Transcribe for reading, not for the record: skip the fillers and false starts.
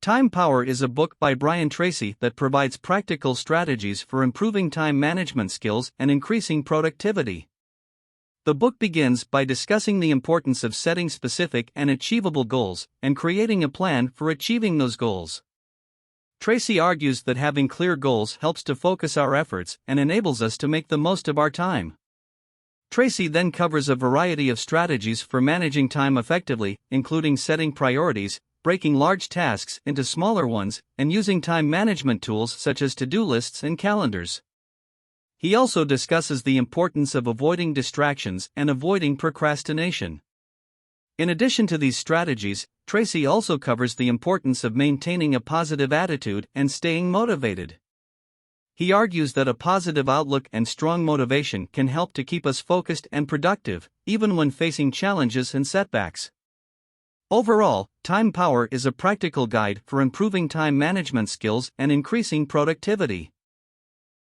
Time Power is a book by Brian Tracy that provides practical strategies for improving time management skills and increasing productivity. The book begins by discussing the importance of setting specific and achievable goals and creating a plan for achieving those goals. Tracy argues that having clear goals helps to focus our efforts and enables us to make the most of our time. Tracy then covers a variety of strategies for managing time effectively, including setting priorities, breaking large tasks into smaller ones, and using time management tools such as to-do lists and calendars. He also discusses the importance of avoiding distractions and avoiding procrastination. In addition to these strategies, Tracy also covers the importance of maintaining a positive attitude and staying motivated. He argues that a positive outlook and strong motivation can help to keep us focused and productive, even when facing challenges and setbacks. Overall, Time Power is a practical guide for improving time management skills and increasing productivity.